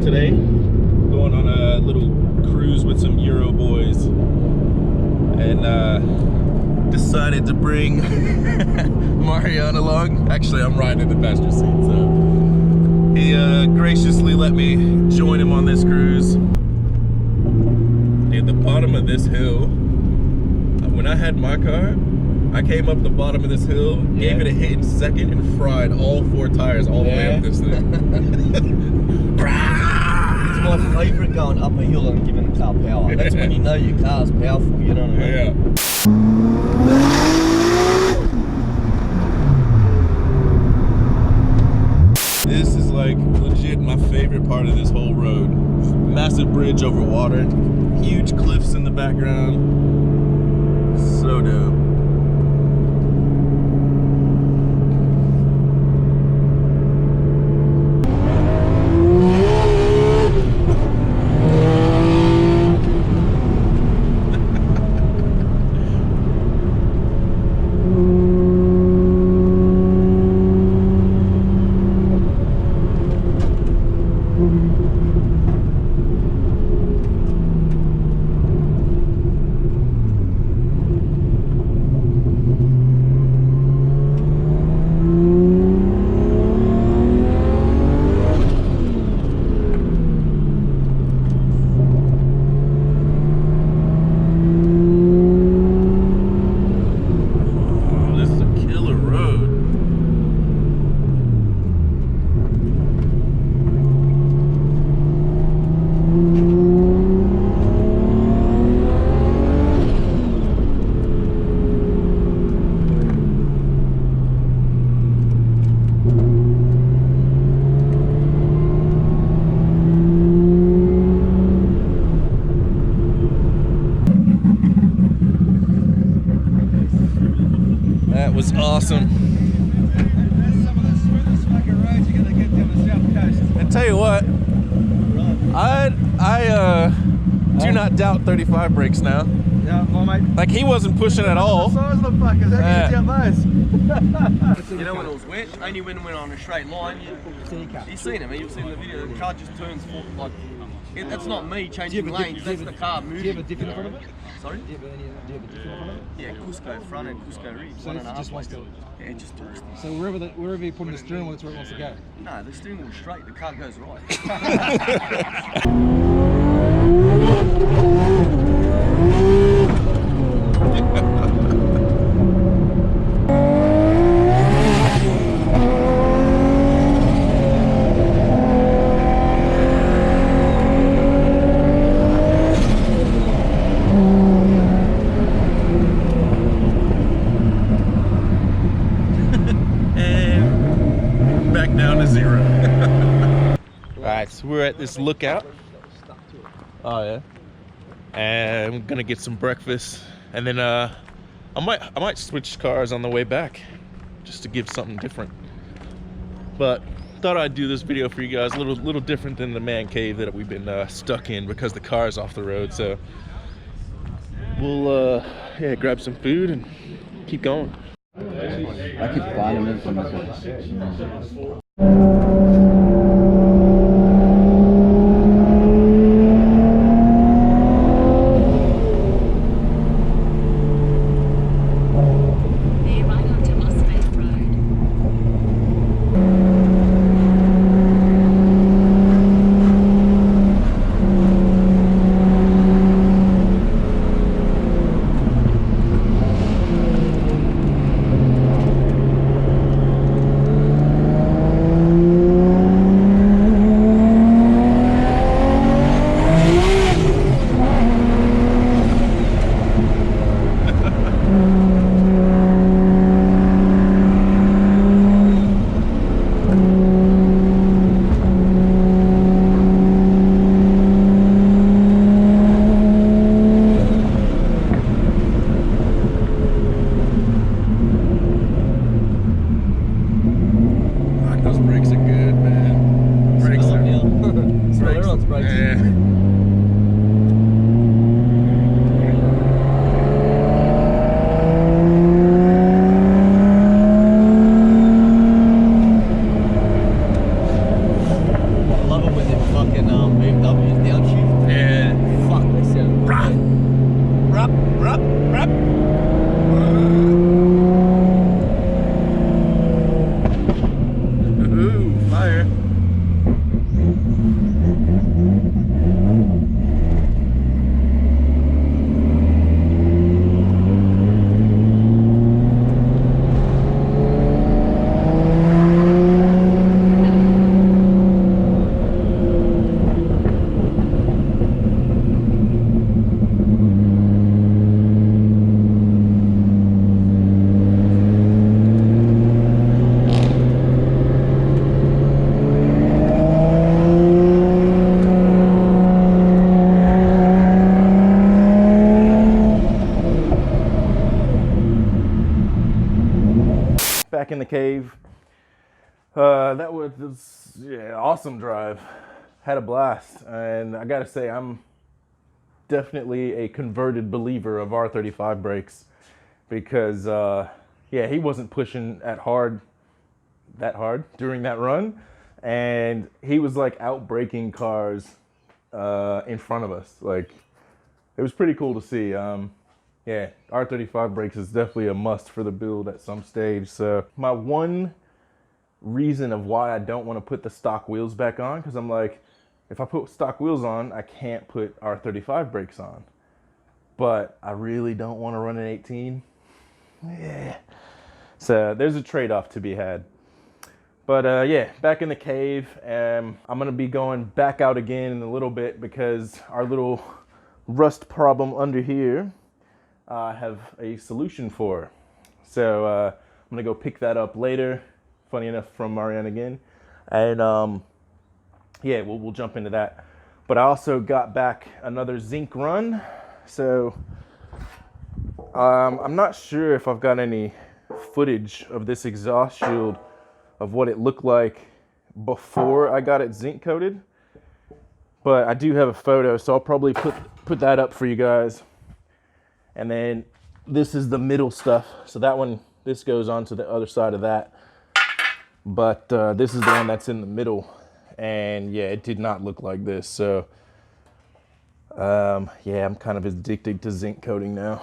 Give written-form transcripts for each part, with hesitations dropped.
Today, going on a little cruise with some Euro boys, and decided to bring Marianne along. Actually, I'm riding in the passenger seat, so he graciously let me join him on this cruise. At the bottom of this hill, when I had my car, I came up the bottom of this hill, gave it a hit in second, and fried all 4 tires all the way up this thing. It's my favourite going up a hill and giving a car power. That's when you know your car's powerful, you know what I mean? Yeah. This is like legit my favorite part of this whole road. Massive bridge over water, huge cliffs in the background. So dope. That was awesome. Some of the smoothest fucking roads you're gonna get down the south coast. And tell you what, I do not doubt 35 brakes now. Yeah, well, mate. Like, he wasn't pushing at all. The size of the fuckers, how can you down those? You know when it was wet, only when it went on a straight line, you've seen it, you've seen the video, the car just turns full, like, that's not me changing lanes, that's the car moving. Do you have a different in front of it? Sorry? Do you have a different in front of it? Yeah, Cusco front and Cusco rear. So it just wants to... Yeah, it just turns. So wherever you put in the steering wheel, that's where it wants to go? No, the steering wheel's straight, the car goes right. Down to 0. Alright, so we're at this lookout. Oh yeah. And I'm gonna get some breakfast, and then I might switch cars on the way back, just to give something different. But thought I'd do this video for you guys, a little different than the man cave that we've been stuck in because the car's off the road. So we'll yeah, grab some food and keep going. I keep vitamins and back in the cave. That was yeah, awesome drive. Had a blast, and I gotta say, I'm definitely a converted believer of R35 brakes because yeah, he wasn't pushing that hard during that run, and he was like out braking cars in front of us. Like, it was pretty cool to see. Yeah, R35 brakes is definitely a must for the build at some stage. So my one reason of why I don't want to put the stock wheels back on, because I'm like, if I put stock wheels on, I can't put R35 brakes on. But I really don't want to run an 18. Yeah. So there's a trade-off to be had. But yeah, back in the cave. I'm gonna be going back out again in a little bit because our little rust problem under here, I have a solution for. So I'm gonna go pick that up later. Funny enough, from Marianne again. And yeah, we'll jump into that. But I also got back another zinc run. So I'm not sure if I've got any footage of this exhaust shield of what it looked like before I got it zinc coated. But I do have a photo, so I'll probably put that up for you guys. And then this is the middle stuff. So that one, this goes on to the other side of that. But this is the one that's in the middle. And yeah, it did not look like this. So yeah, I'm kind of addicted to zinc coating now.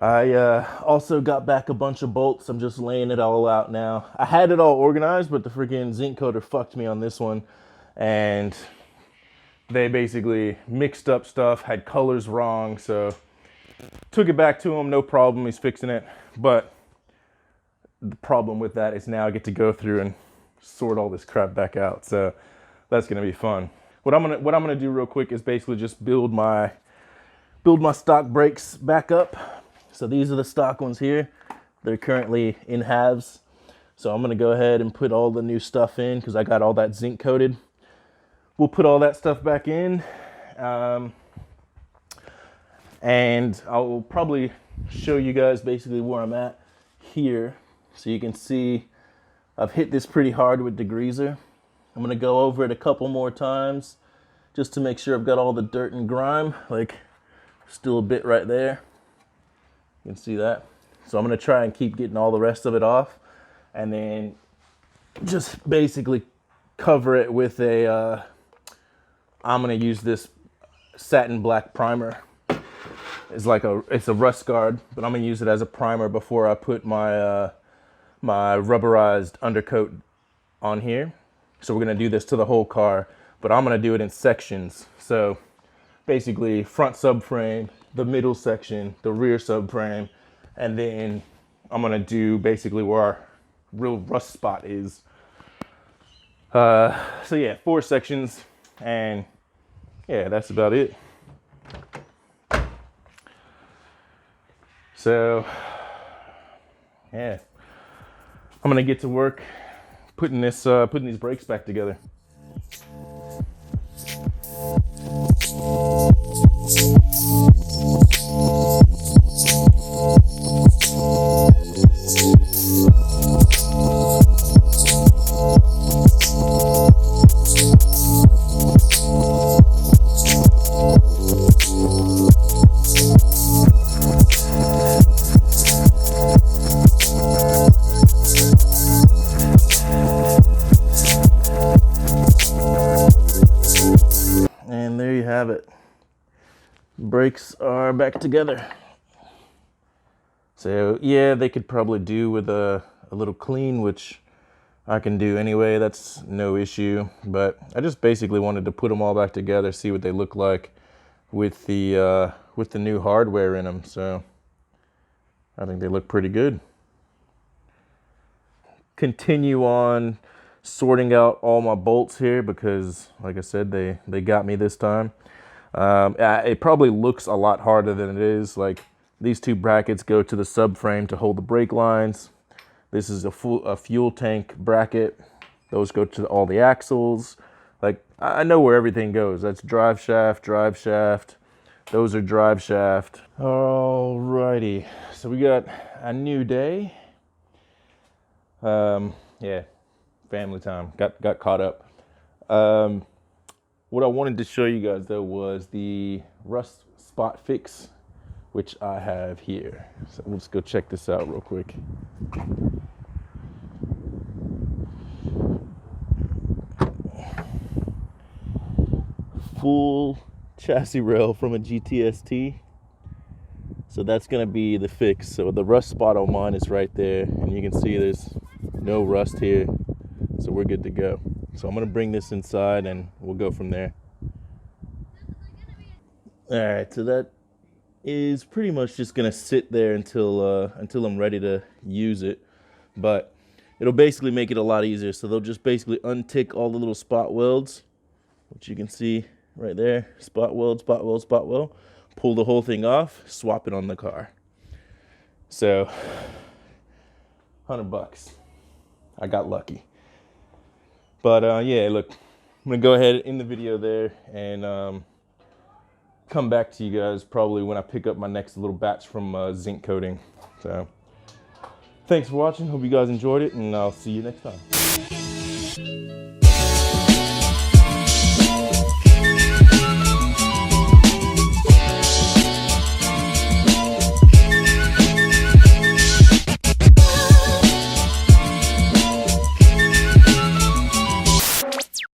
I also got back a bunch of bolts. I'm just laying it all out now. I had it all organized, but the freaking zinc coater fucked me on this one. And they basically mixed up stuff, had colors wrong. So took it back to him, no problem, he's fixing it. But the problem with that is now I get to go through and sort all this crap back out. So that's gonna be fun. What I'm gonna do real quick is basically just build my stock brakes back up. So these are the stock ones here. They're currently in halves. So I'm gonna go ahead and put all the new stuff in because I got all that zinc coated. We'll put all that stuff back in. And I'll probably show you guys basically where I'm at here. So you can see I've hit this pretty hard with degreaser. I'm gonna go over it a couple more times just to make sure I've got all the dirt and grime, like still a bit right there. You can see that. So I'm gonna try and keep getting all the rest of it off and then just basically cover it with a, I'm gonna use this satin black primer. It's a rust guard, but I'm gonna use it as a primer before I put my my rubberized undercoat on here. So we're gonna do this to the whole car, but I'm gonna do it in sections. So basically front subframe, the middle section, the rear subframe, and then I'm gonna do basically where our real rust spot is. So yeah, 4 sections, and yeah, that's about it. So yeah, I'm gonna get to work putting these brakes back together. And there you have it. Brakes are back together. So yeah, they could probably do with a little clean, which I can do anyway. That's no issue. But I just basically wanted to put them all back together, see what they look like with the new hardware in them. So I think they look pretty good. Continue on sorting out all my bolts here because, like I said, they got me this time. It probably looks a lot harder than it is. Like, these 2 brackets go to the subframe to hold the brake lines. This is a fuel tank bracket. Those go to all the axles. Like, I know where everything goes. That's drive shaft, Those are drive shaft. Alrighty, so we got a new day. Yeah, family time. Got caught up. What I wanted to show you guys though was the rust spot fix, which I have here. So let's go check this out real quick. Full chassis rail from a GTST. So that's gonna be the fix. So the rust spot on mine is right there, and you can see there's no rust here. So we're good to go. So I'm gonna bring this inside and we'll go from there. All right, so that is pretty much just gonna sit there until I'm ready to use it. But it'll basically make it a lot easier. So they'll just basically untick all the little spot welds, which you can see right there. Spot weld, spot weld, spot weld. Pull the whole thing off, swap it on the car. So, $100. I got lucky. But yeah, look, I'm gonna go ahead in the video there and come back to you guys probably when I pick up my next little batch from zinc coating. So, thanks for watching. Hope you guys enjoyed it, and I'll see you next time.